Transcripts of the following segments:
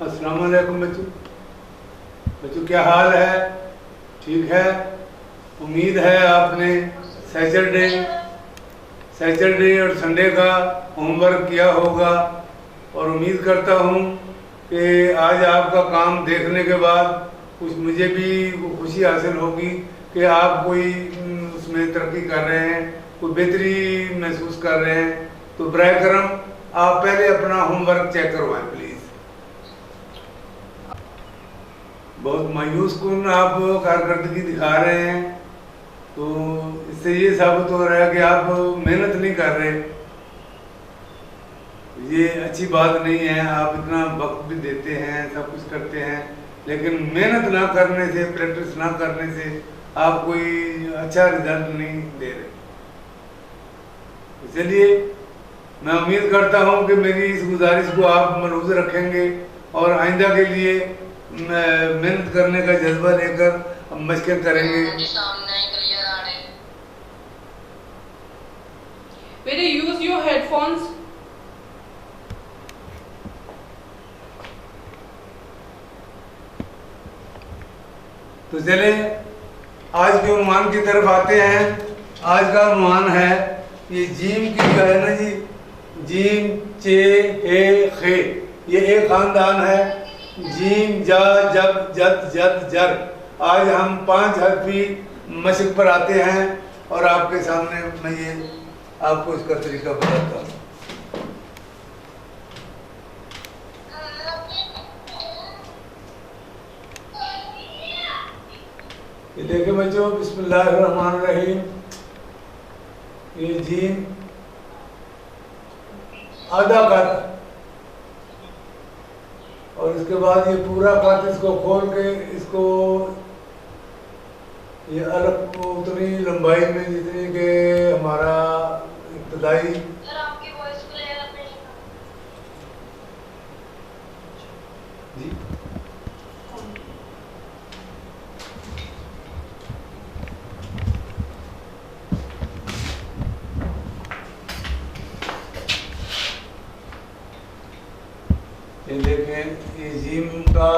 अस्सलाम वालेकुम बच्चों। बच्चों क्या हाल है? ठीक है। उम्मीद है आपने सैटरडे और संडे का होमवर्क किया होगा और उम्मीद करता हूँ कि आज आपका काम देखने के बाद कुछ मुझे भी खुशी हासिल होगी कि आप कोई उसमें तरक्की कर रहे हैं, कोई बेहतरी महसूस कर रहे हैं। तो बराए करम आप पहले अपना होमवर्क चेक करवाएं प्लीज़। बहुत मायूस कुन आप कारकर्दगी दिखा रहे हैं, तो इससे ये साबित हो रहा है कि आप मेहनत नहीं कर रहे। ये अच्छी बात नहीं है। आप इतना वक्त भी देते हैं, सब कुछ करते हैं, लेकिन मेहनत ना करने से, प्रैक्टिस ना करने से आप कोई अच्छा रिजल्ट नहीं दे रहे। चलिए, मैं उम्मीद करता हूँ कि मेरी इस गुजारिश को आप मलहूज़ रखेंगे और आइंदा के लिए मेहनत करने का जज्बा लेकर हम मशक़ें करेंगे। बेटे, यूज योर हेडफोन्स। तो चले आज के उन्वान की तरफ आते हैं। आज का उन्वान है ये जीम की जो है ना जी, जीम चे हे खे, ये एक खानदान है। जीम जा जब जद जद जर। आज हम 5 हरफी मशक पर आते हैं और आपके सामने मैं ये आपको इसका तरीका बताता हूँ। ये देखिए बच्चों, बिस्मिल्लाहिर्रहमानिर्रहीम। ये जीम आधा कद और इसके बाद ये पूरा कद, इसको खोल के इसको ये अलग उतनी लंबाई में जितनी के हमारा इब्तदाई जी ये देखें, ये जीम का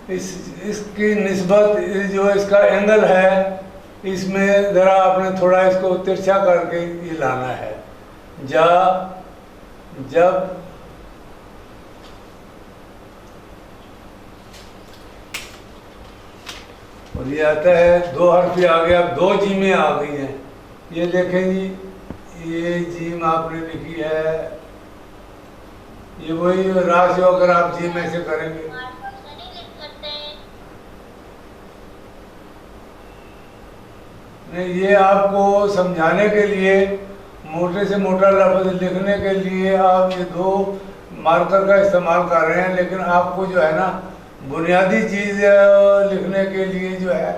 इसकी निस्बत जो इसका एंगल है, इसमें ज़रा आपने थोड़ा इसको तिरछा करके ये लाना है। जा जब और ये आता है 2 हरफी आ गया। अब 2 जीमें आ गई हैं। ये देखें जी, ये जीम आपने लिखी है, ये वही राशि अगर आप जीम ऐसे करेंगे। नहीं, ये आपको समझाने के लिए, मोटे से मोटा लफ्ज़ लिखने के लिए आप ये 2 मार्कर का इस्तेमाल कर रहे हैं, लेकिन आपको जो है ना बुनियादी चीज़ लिखने के लिए जो है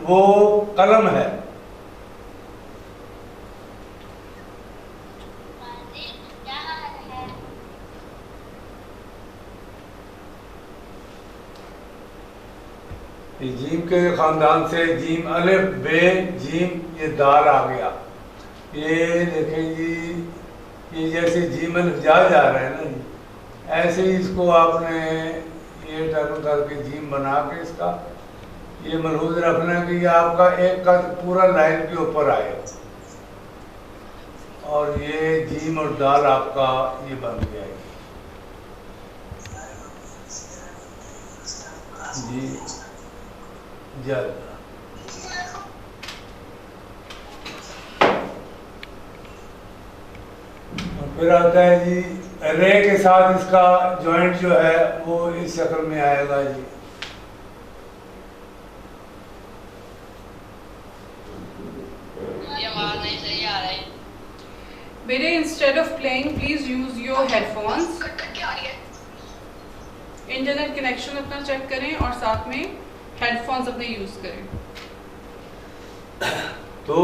वो कलम है। जीम के ख़ानदान से जीम अलिफ बे जीम, ये दाल आ गया। ये देखें जी, ये जैसे जीम अलिफ जा रहा है ना जी, ऐसे ही इसको आपने ये टर्न करके जीम बना के इसका ये मलहूज़ रखना है कि ये आपका एक कद पूरा लाइन के ऊपर आए और ये जीम और दाल आपका ये बन गया जी जल। फिर आता है जी रे के साथ इसका जॉइंट जो है वो इस शक्ल में आएगा जी। बेटे, instead of playing please use your headphones. Internet connection अपना चेक करें और साथ में हेडफोन्स अपने यूज करें। तो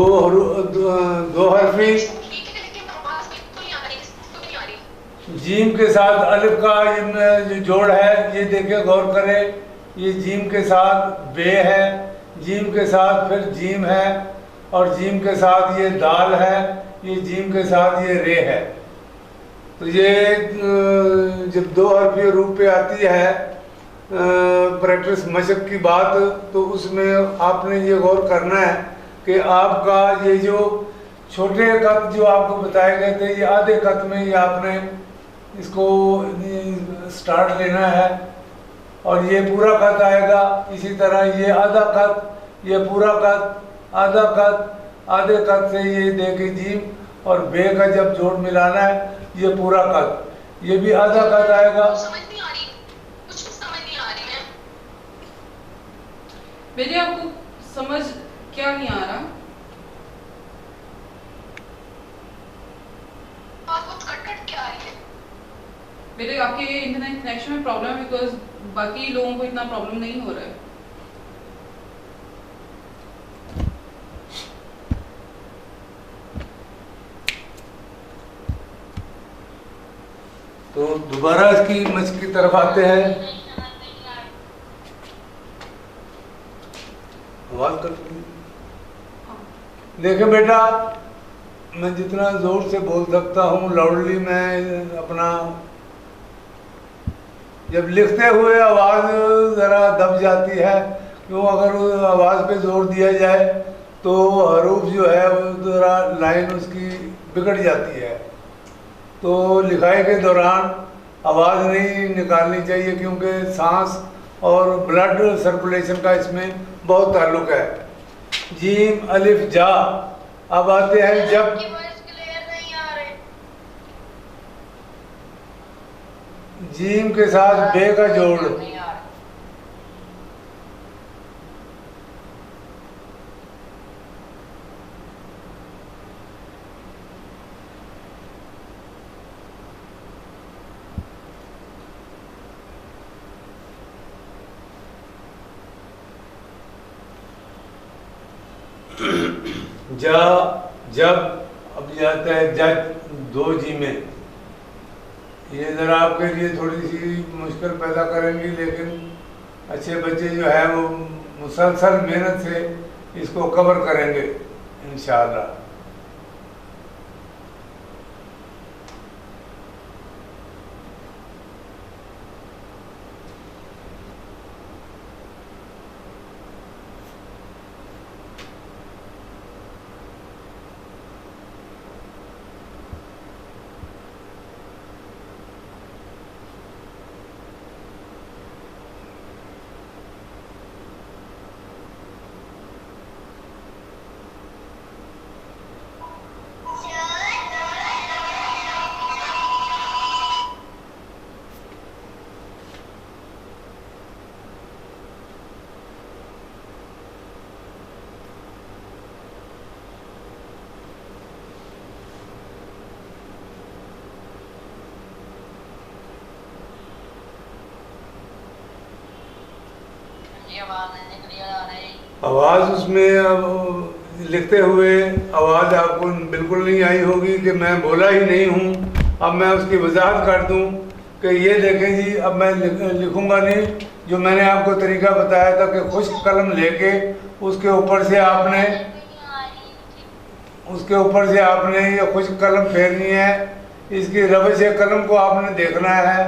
2 हरफी जीम के साथ अलिफ का जो जोड़ है, ये देखिए गौर करें, ये जीम के साथ बे है, जीम के साथ फिर जीम है और जीम के साथ ये दाल है, ये जीम के साथ ये रे है। तो ये जब 2 हरफी रूप पे आती है प्रैक्टिस मशक की बात, तो उसमें आपने ये गौर करना है कि आपका ये जो छोटे कद जो आपको बताए गए थे, ये आधे कद में ये आपने इसको स्टार्ट लेना है और ये पूरा कद आएगा। इसी तरह ये आधा कद, ये पूरा कद, आधा कद, आधे कद से ये दे के जीम और बे का जब जोड़ मिलाना है ये पूरा कद, ये भी आधा कद आएगा। समझ नहीं आ रही, कुछ भी समझ नहीं आ रही है। बेटे आपको समझ क्या नहीं आ रहा? बात बहुत कट के आ रही है। बेटे आपके इंटरनेट कनेक्शन में प्रॉब्लम है, बिकॉज बाकी लोगों को इतना प्रॉब्लम नहीं हो रहा है। तो दोबारा इसकी मशक की तरफ आते हैं। आवाज कट गई। देखिए बेटा, मैं जितना जोर से बोल सकता हूँ लाउडली मैं अपना, जब लिखते हुए आवाज़ ज़रा दब जाती है, क्यों अगर उस आवाज़ पे जोर दिया जाए तो हरूफ जो है वो ज़रा लाइन उसकी बिगड़ जाती है। तो लिखाई के दौरान आवाज़ नहीं निकालनी चाहिए, क्योंकि सांस और ब्लड सर्कुलेशन का इसमें बहुत ताल्लुक है। जीम अलिफ जा। अब आते हैं जब आपकी वॉइस क्लियर नहीं आ रही। जीम के साथ बे का जोड़। नहीं आ रही। जा, जब, अब जाता है जज, 2 जीमें। ये ज़रा आपके लिए थोड़ी सी मुश्किल पैदा करेंगी, लेकिन अच्छे बच्चे जो है वो मुसलसल मेहनत से इसको कवर करेंगे इंशाअल्लाह। आवाज़ उसमें अब लिखते हुए आवाज़ आपको बिल्कुल नहीं आई होगी कि मैं बोला ही नहीं हूँ। अब मैं उसकी वजाहत कर दूँ कि ये देखें जी, अब मैं लिखूँगा नहीं, जो मैंने आपको तरीका बताया था कि खुश्क कलम लेके उसके ऊपर से आपने ये खुश्क कलम फेरनी है। इसकी रवश कलम को आपने देखना है।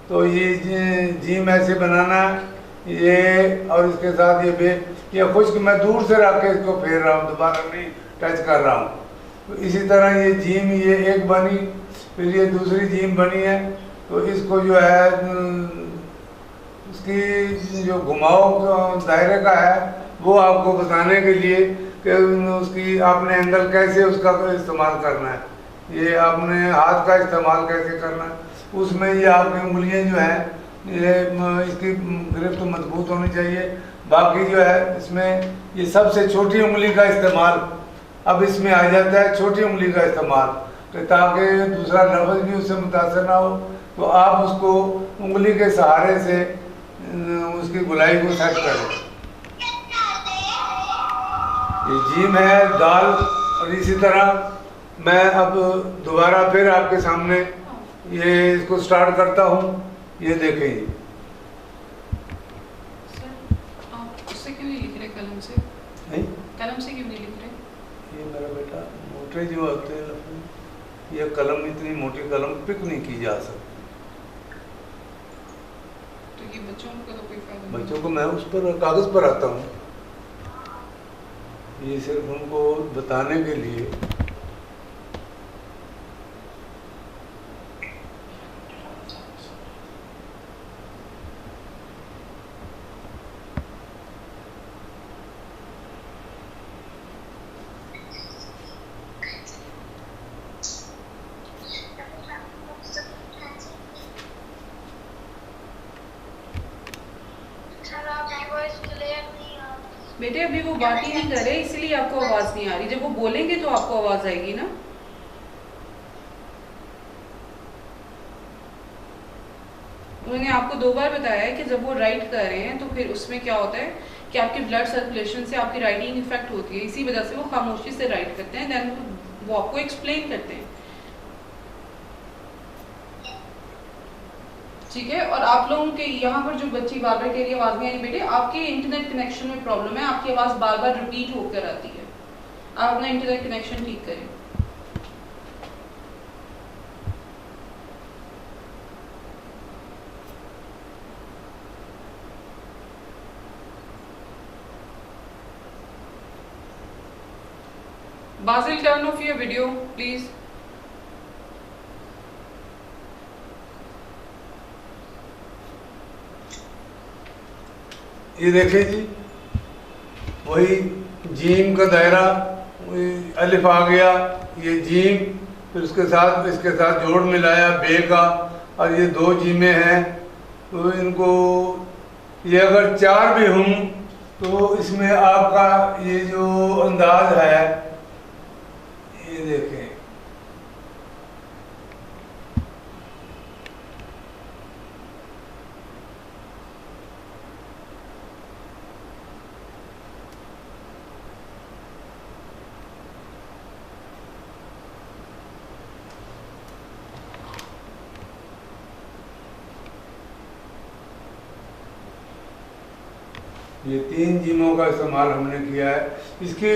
तो ये जीम ऐसे बनाना है, ये और इसके साथ ये बे, ये खुश्क मैं दूर से रख के इसको फेर रहा हूँ, दोबारा नहीं टच कर रहा हूँ। तो इसी तरह ये जीम ये एक बनी, फिर ये दूसरी जीम बनी है। तो इसको जो है उसकी जो घुमाव दायरे का है वो आपको बताने के लिए कि उसकी आपने एंगल कैसे उसका इस्तेमाल करना है, ये आपने हाथ का इस्तेमाल कैसे करना है। उसमें ये आपकी उंगलियां जो हैं ये इसकी गिरफ्त मजबूत होनी चाहिए। बाकी जो है इसमें ये सबसे छोटी उंगली का इस्तेमाल अब इसमें आ जाता है, छोटी उंगली का इस्तेमाल, तो ताकि दूसरा लफ्ज़ भी उससे मुतासर ना हो। तो आप उसको उंगली के सहारे से उसकी गुलाई को सेट करें। ये जीम है, दाल। और इसी तरह मैं अब दोबारा फिर आपके सामने ये इसको स्टार्ट करता हूँ। ये देखें, आप उससे क्यों नहीं लिख रहे कलम से? नहीं कलम से क्यों नहीं लिख रहे? ये मेरा बेटा मोटे जो होते हैं ये कलम, इतनी मोटी कलम पिक नहीं की जा सकती। तो ये बच्चों को तो कोई फायदा नहीं। बच्चों को मैं उस पर कागज़ पर आता हूँ, ये सिर्फ उनको बताने के लिए। सर आपकी वॉइस क्लियर नहीं आ रही। बेटे अभी वो बात ही नहीं कर रहे, इसलिए आपको आवाज नहीं आ रही। जब वो बोलेंगे तो आपको आवाज आएगी ना। उन्होंने आपको 2 बार बताया है कि जब वो राइट कर रहे हैं तो फिर उसमें क्या होता है कि आपके ब्लड सर्कुलेशन से आपकी राइटिंग इफेक्ट होती है, इसी वजह से वो खामोशी से राइट करते हैं। देन वो आपको एक्सप्लेन करते हैं, ठीक है। और आप लोगों के यहाँ पर जो बच्ची बार बार कह रही है आवाज नहीं आ रही, बेटे आपके इंटरनेट कनेक्शन में प्रॉब्लम है, आपकी आवाज बार बार रिपीट होकर आती है। आप अपना इंटरनेट कनेक्शन ठीक करें। Basil, turn off your video, please. ये देखें जी, वही जीम का दायरा, वही अलिफ आ गया, ये जीम, फिर उसके साथ इसके साथ जोड़ मिलाया बे का, और ये 2 जीमें हैं। तो इनको ये अगर 4 भी हों तो इसमें आपका ये जो अंदाज है, ये देखें, ये 3 जीमों का इस्तेमाल हमने किया है। इसकी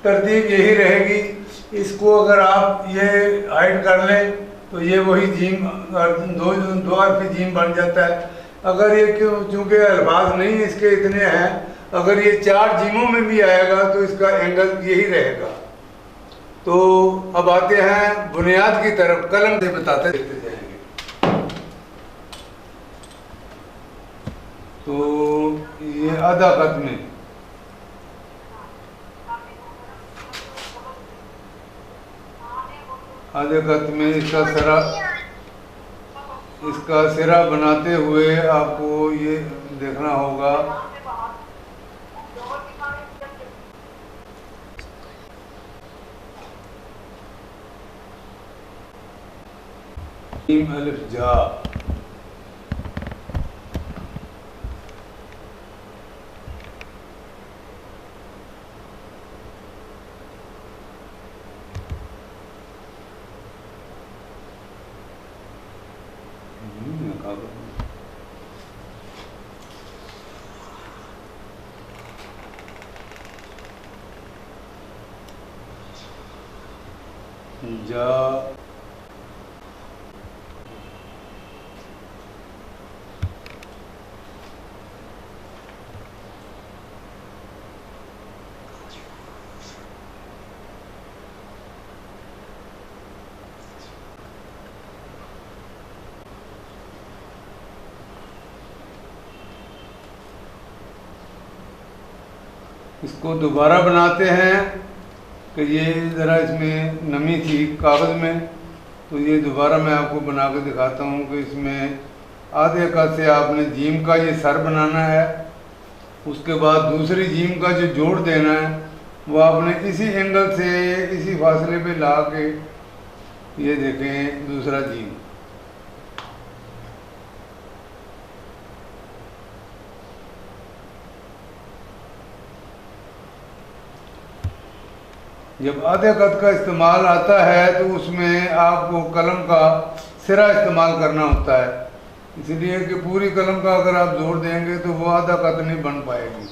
तरतीब यही रहेगी, इसको अगर आप ये हाइड कर लें तो ये वही जीम, 2 हरफी जीम बन जाता है। अगर ये चूँकि अल्फाज नहीं इसके इतने हैं, अगर ये 4 जीमों में भी आएगा तो इसका एंगल यही रहेगा। तो अब आते हैं बुनियाद की तरफ, कलम से बताते जाएंगे। तो ये आधा खत में, आधे खत में इसका सिरा बनाते हुए आपको ये देखना होगा। जीम अलिफ जा, जा, इसको दोबारा बनाते हैं कि ये ज़रा इसमें नमी थी कागज़ में, तो ये दोबारा मैं आपको बना के दिखाता हूँ कि इसमें आधे कद से आपने जीम का ये सर बनाना है, उसके बाद दूसरी जीम का जो जोड़ देना है वो आपने इसी एंगल से इसी फासले पे ला के, ये देखें दूसरा जीम, जब आधे कद का इस्तेमाल आता है तो उसमें आपको कलम का सिरा इस्तेमाल करना होता है, इसलिए कि पूरी कलम का अगर आप जोड़ देंगे तो वो आधा कद नहीं बन पाएगी।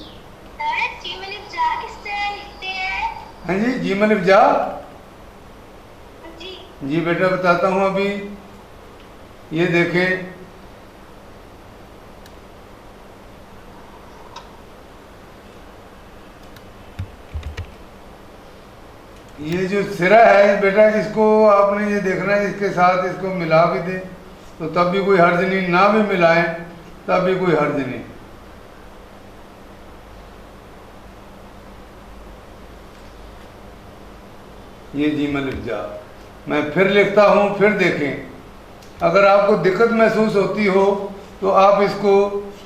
जीम अलिफ जा किससे लिखते हैं? हाँ जी, जीम अलिफ जा, जी जी बेटा बताता हूँ अभी। ये देखें, ये जो सिरा है बेटा, इसको आपने ये देखना है, इसके साथ इसको मिला भी दें तो तब भी कोई हर्ज नहीं, ना भी मिलाएं तब भी कोई हर्ज नहीं। ये जीम अलिफ जा। मैं फिर लिखता हूँ, फिर देखें। अगर आपको दिक्कत महसूस होती हो तो आप इसको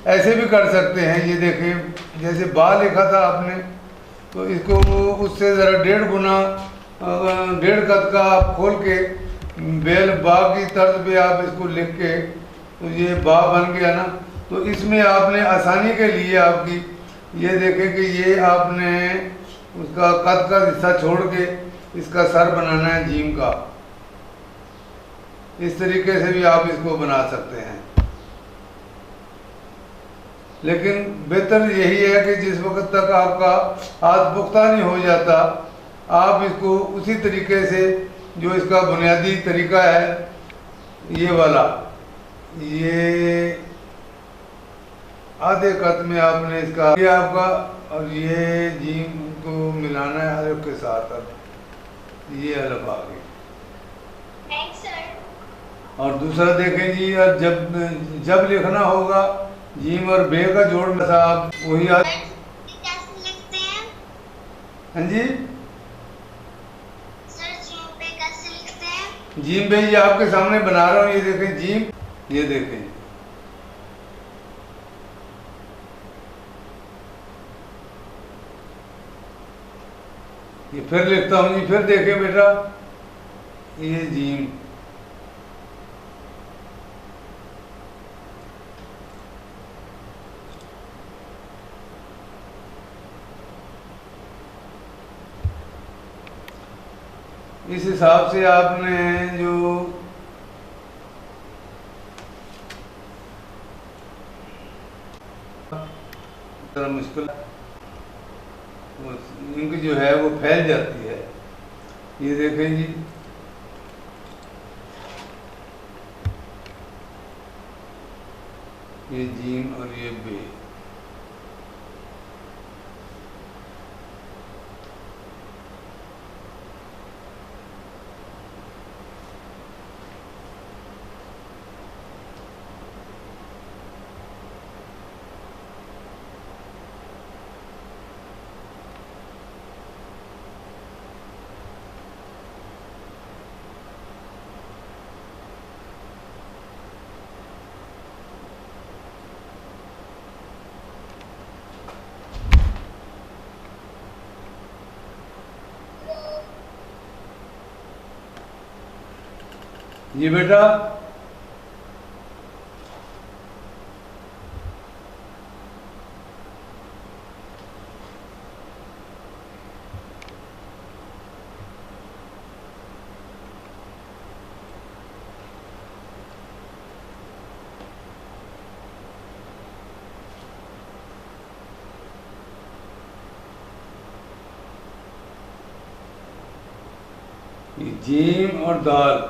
ऐसे भी कर सकते हैं। ये देखें, जैसे बा लिखा था आपने, तो इसको उससे ज़रा 1.5 गुना 1.5 कद का आप खोल के बेल बा की तर्ज पे आप इसको लिख के, तो ये बा बन गया ना। तो इसमें आपने आसानी के लिए आपकी, ये देखें कि ये आपने उसका कद का हिस्सा छोड़ के इसका सर बनाना है जीम का। इस तरीके से भी आप इसको बना सकते हैं, लेकिन बेहतर यही है कि जिस वक्त तक आपका हाथ पुख्ता नहीं हो जाता, आप इसको उसी तरीके से, जो इसका बुनियादी तरीका है ये वाला, ये आधे कद में आपने इसका, ये आपका, और ये जीम को मिलाना है अरब के साथ। अब ये अरब आ गई। Thanks sir. और दूसरा देखें जी, और जब लिखना होगा जीम और बे का जोड़ में साहब वही कैसे लिखते हैं? हाँ जी, सर जीम पे कैसे लिखते हैं? जीम बे ये आपके सामने बना रहा हूँ। ये देखें जीम, ये देखें, ये फिर लिखता हूँ जी, फिर देखें बेटा, ये जीम, इस हिसाब से आपने जो थोड़ा मुश्किल इनकी जो है वो फैल जाती है। ये देखें जी, ये जीम और ये बे, ये बेटा ये जीम और दाल,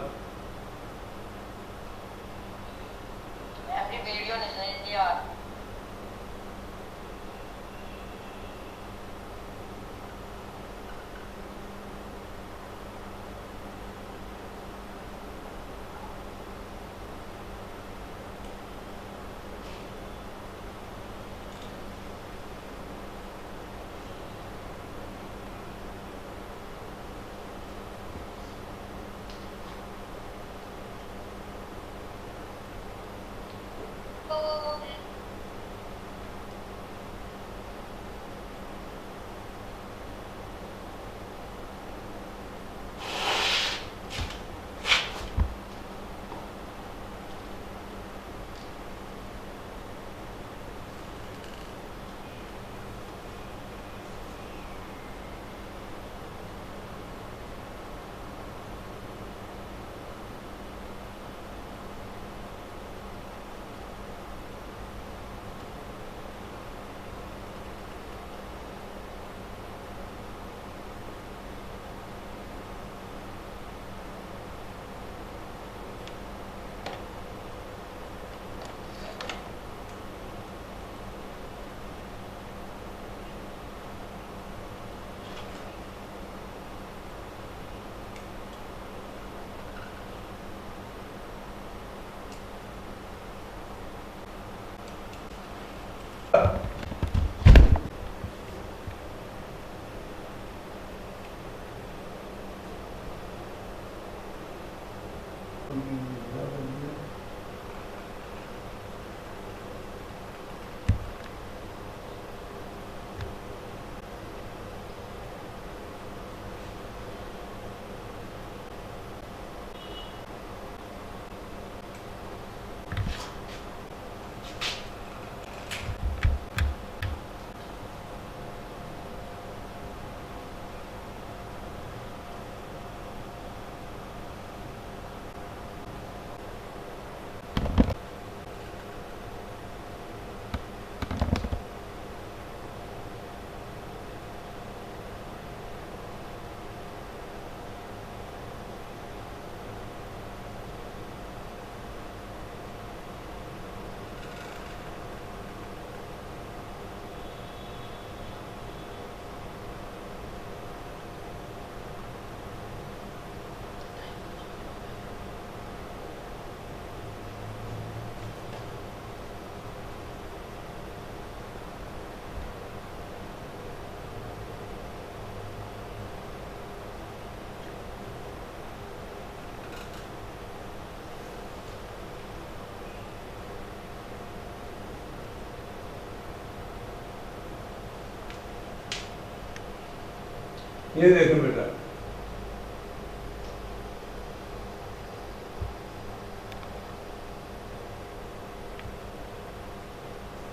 ये देखें बेटा,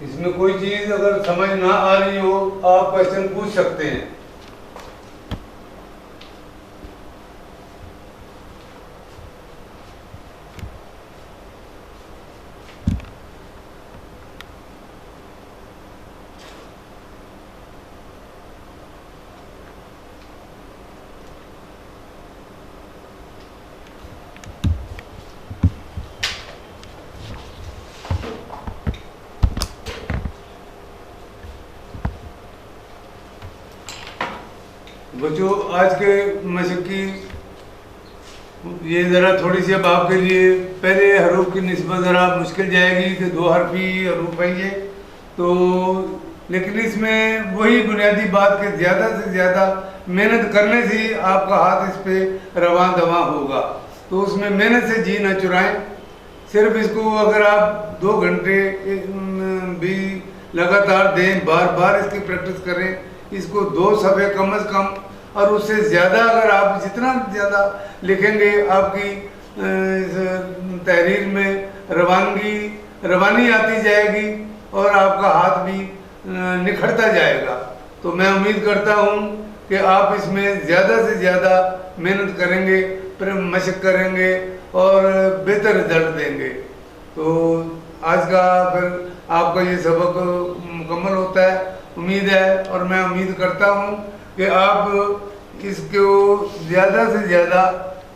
इसमें कोई चीज अगर समझ ना आ रही हो आप क्वेश्चन पूछ सकते हैं। बच्चों आज के मशक की ये ज़रा थोड़ी सी अब आपके लिए पहले हरूफ की निस्बत ज़रा मुश्किल जाएगी कि 2 हरफी हरूफ है ये तो, लेकिन इसमें वही बुनियादी बात के ज़्यादा से ज़्यादा मेहनत करने से ही आपका हाथ इस पे रवां दवा होगा। तो उसमें मेहनत से जी न चुराएं। सिर्फ इसको अगर आप 2 घंटे भी लगातार दें, बार बार इसकी प्रैक्टिस करें, इसको 2 सफ़े कम अज़ कम और उससे ज़्यादा अगर आप जितना ज़्यादा लिखेंगे आपकी तहरीर में रवानी आती जाएगी और आपका हाथ भी निखरता जाएगा। तो मैं उम्मीद करता हूँ कि आप इसमें ज़्यादा से ज़्यादा मेहनत करेंगे, फिर मशक करेंगे और बेहतर रिजल्ट देंगे। तो आज का फिर आपका ये सबक मुकम्मल होता है, उम्मीद है, और मैं उम्मीद करता हूँ कि आप इसको ज़्यादा से ज़्यादा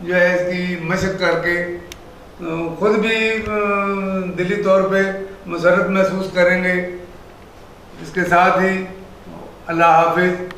जो है इसकी मशक करके खुद भी दिली तौर पे मुसरत महसूस करेंगे। इसके साथ ही अल्लाह हाफिज़।